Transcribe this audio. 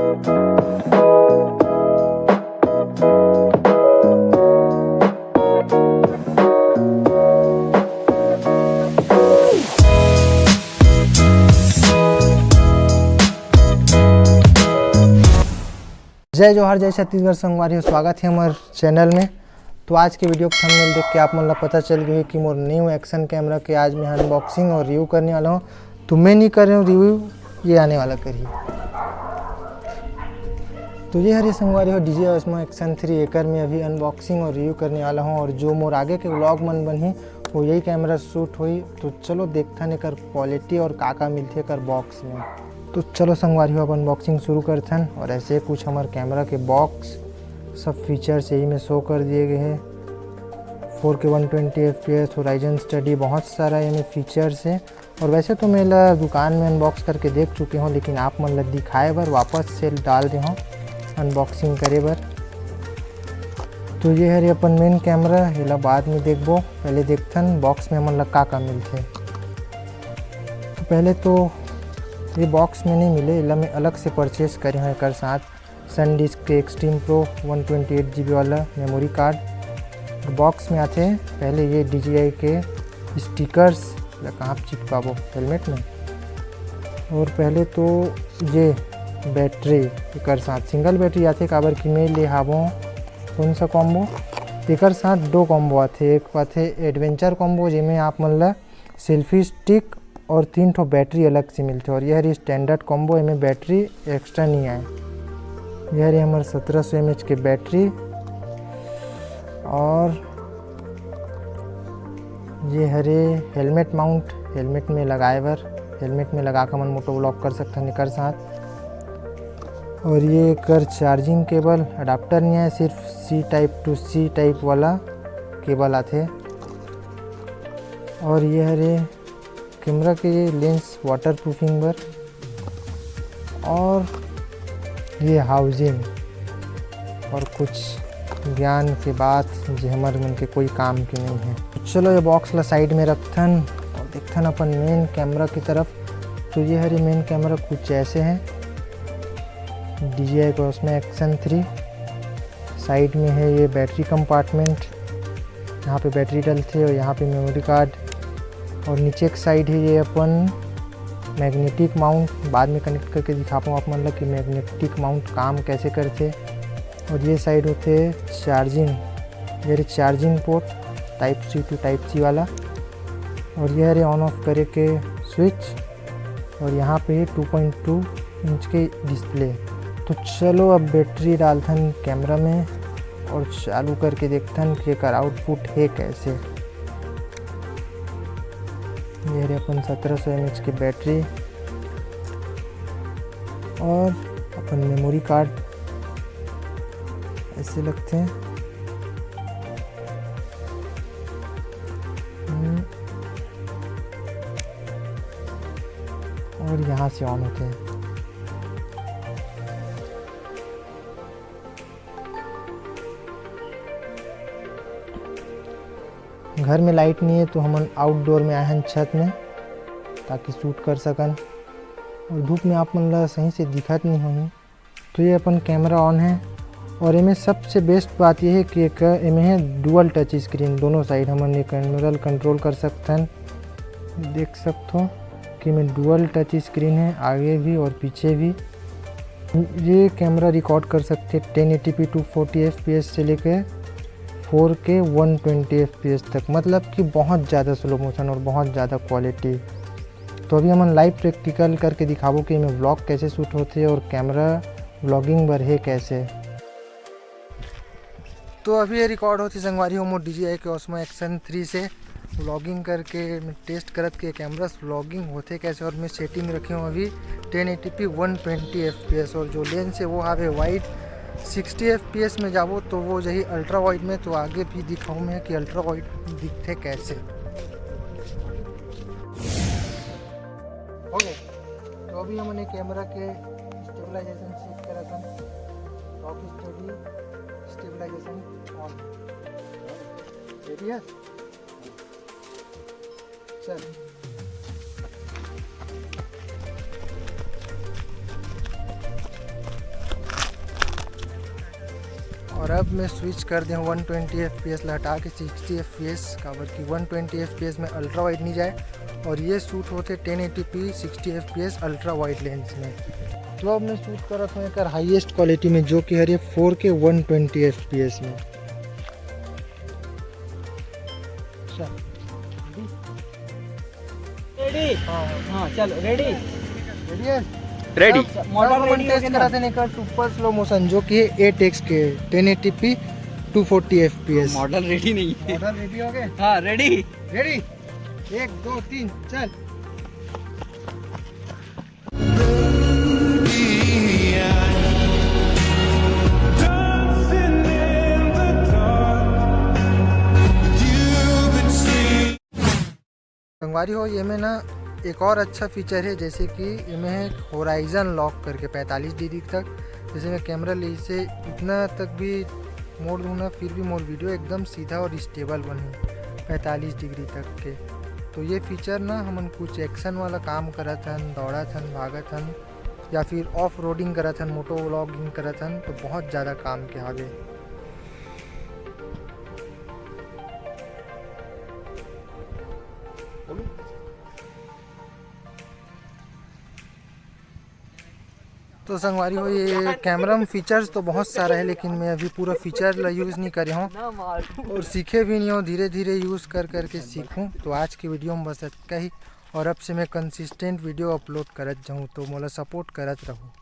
जय जोहार, जय छत्तीसगढ़ संगवारी, स्वागत है हमारे चैनल में। तो आज के वीडियो को थंबनेल देख के आप मन ला पता चल गई है कि मोर न्यू एक्शन कैमरा के आज मैं अनबॉक्सिंग और रिव्यू करने वाला हूँ। तो मैं नहीं कर रहा हूँ रिव्यू, ये आने वाला करिए। तो ये हरी संगवारी हो DJI Osmo Action 3 एकर में अभी अनबॉक्सिंग और रिव्यू करने वाला हूँ। और जो मोर आगे के व्लॉग मन बनी वो यही कैमरा शूट हुई। तो चलो देखते हैं एकर क्वालिटी और का मिलती है बॉक्स में। तो चलो संगवारी हो अब अनबॉक्सिंग शुरू करते हैं। और ऐसे कुछ हमारे कैमरा के बॉक्स सब फीचर्स यही में शो कर दिए गए हैं। 4K 120 FPS होराइजन स्टडी, बहुत सारा ये में फीचर्स है। और वैसे तो मैं दुकान में अनबॉक्स करके देख चुके हूँ, लेकिन आप मन ला दिखाए बर वापस से डाल दे हूँ अनबॉक्सिंग करे बर। तो ये है अपन मेन कैमरा, ये बाद में देखबो। पहले देखथन बॉक्स में हमन ला का मिलते। तो पहले तो ये बॉक्स में नहीं मिले, इला मैं अलग से परचेस करे हैं। एक साथ SanDisk के एक्सट्रीम प्रो 128 GB वाला मेमोरी कार्ड बॉक्स में आते हैं। पहले ये DJI के स्टिकर्स कहाँ चिपकाबो हेलमेट में। और पहले तो ये बैटरी एक साथ सिंगल बैटरी आते, काबर कि मैं ले हाबो कौन सा कॉम्बो एक साथ दो कॉम्बो आते। एक आते एडवेंचर कॉम्बो, जिसमें आप मन ला सेल्फी स्टिक और 3 ठो बैटरी अलग से मिलते। और यह स्टैंडर्ड कॉम्बो, इनमें बैटरी एक्स्ट्रा नहीं आए। यह हमारे 1700 mAh के बैटरी। और ये हरे हेलमेट माउंट, हेलमेट में लगाए बर, हेलमेट में लगा कर मन मोटो ब्लॉक कर सकते हैं एक साथ। और ये कर चार्जिंग केबल अडाप्टर नहीं है, सिर्फ C type two C type वाला केबल आते। और ये हरे कैमरा के लेंस वाटर प्रूफिंग बर। और ये हाउसिंग और कुछ ज्ञान के बात जो हमारे मन के कोई काम के नहीं है। तो चलो ये बॉक्स ला साइड में रखथन और देखथन अपन मेन कैमरा की तरफ। तो ये हरी मेन कैमरा कुछ ऐसे हैं, DJI Osmo Action 3। साइड में है ये बैटरी कंपार्टमेंट, यहाँ पे बैटरी डलते और यहाँ पे मेमोरी कार्ड। और नीचे एक साइड है ये अपन मैग्नेटिक माउंट, बाद में कनेक्ट करके दिखा पाऊँ आप मतलब कि मैग्नेटिक माउंट काम कैसे करते। और ये साइड होते चार्जिंग, ये charging port type C to type C वाला। और ये है ऑन ऑफ करे के स्विच। और यहाँ पे 2.2 इंच के डिस्प्ले। तो चलो अब बैटरी डालथन कैमरा में और चालू करके देखथन कि एकर आउटपुट है कैसे। ये है अपन 1700 mAh की बैटरी। और अपन मेमोरी कार्ड ऐसे लगते हैं। और यहाँ से ऑन होते हैं। घर में लाइट नहीं है तो हम आउटडोर में आए हैं छत में, ताकि शूट कर सकन। और धूप में आप मन ला सही से दिखत नहीं होगी। तो ये अपन कैमरा ऑन है। और इनमें सबसे बेस्ट बात यह है कि एक इनमें है डुअल टच स्क्रीन, दोनों साइड हम ये कैमरा कंट्रोल कर सकते हैं। देख सकते हो कि में डुअल टच स्क्रीन है, आगे भी और पीछे भी। ये कैमरा रिकॉर्ड कर सकते 1080p 240 FPS से लेकर 4K 120 FPS तक, मतलब कि बहुत ज़्यादा स्लो मोशन और बहुत ज़्यादा क्वालिटी। तो अभी हम लाइव प्रैक्टिकल करके दिखाबो कि मैं व्लॉग कैसे शूट होते और कैमरा व्लॉगिंग बर है कैसे। तो अभी ये रिकॉर्ड होती संगवारी हो मोर DJI के Osmo Action 3 से व्लॉगिंग करके मैं टेस्ट करत के कैमरा व्लॉगिंग होते कैसे। और मैं सेटिंग रखे हूँ अभी 1080p 120 FPS। और जो लेंस है वो आवे वाइड 60 FPS में जाबो तो वो यही अल्ट्रा वाइड में। तो आगे भी दिखाऊँ मैं कि अल्ट्रा वाइड दिखते कैसे। ओके, तो अभी हमने कैमरा के स्टेबलाइजेशन चेक करा था। लॉक स्टेबलाइजेशन ऑन, रेडी है। चल और अब मैं स्विच कर दूँ 120 FPS हटा के 60 FPS काबर की 120 FPS में अल्ट्रा वाइड नहीं जाए और ये शूट होते 1080p 60 FPS ultra wide lens में। तो अब मैं शूट कर रहा हूँ एक हाईएस्ट क्वालिटी में जो कि है 4K 120 FPS में। रेडी? हाँ चलो रेडी रेडी है? रेडी। मॉडल टेस्ट कराते नहीं कर सुपर स्लो मोशन जो कि 8x के 1080p 240 FPS। मॉडल रेडी नहीं है। मॉडल रेडी हो गए? हाँ रेडी। रेडी 1 2 3 चल। संगवारी हो ये में ना एक और अच्छा फीचर है, जैसे कि इनमें है होराइजन लॉक करके 45 डिग्री तक। जैसे मैं कैमरा ले से इतना तक भी मोड़ दूँ ना फिर भी मोर वीडियो एकदम सीधा और स्टेबल बने 45 डिग्री तक के। तो ये फीचर ना हमन कुछ एक्शन वाला काम करत हन, दौड़त हन, भागत हन या फिर ऑफ रोडिंग करत हन, मोटो व्लॉगिंग करत हन तो बहुत ज़्यादा काम के आगे। तो संगवारी हो ये कैमरा में फीचर्स तो बहुत सारा है, लेकिन मैं अभी पूरा फीचर ला यूज़ नहीं करे हूँ और सीखे भी नहीं हूँ, धीरे धीरे यूज़ कर करके सीखूँ। तो आज की वीडियो में बस इतना ही और अब से मैं कंसिस्टेंट वीडियो अपलोड करत जाऊँ, तो मोला सपोर्ट करत रहूँ।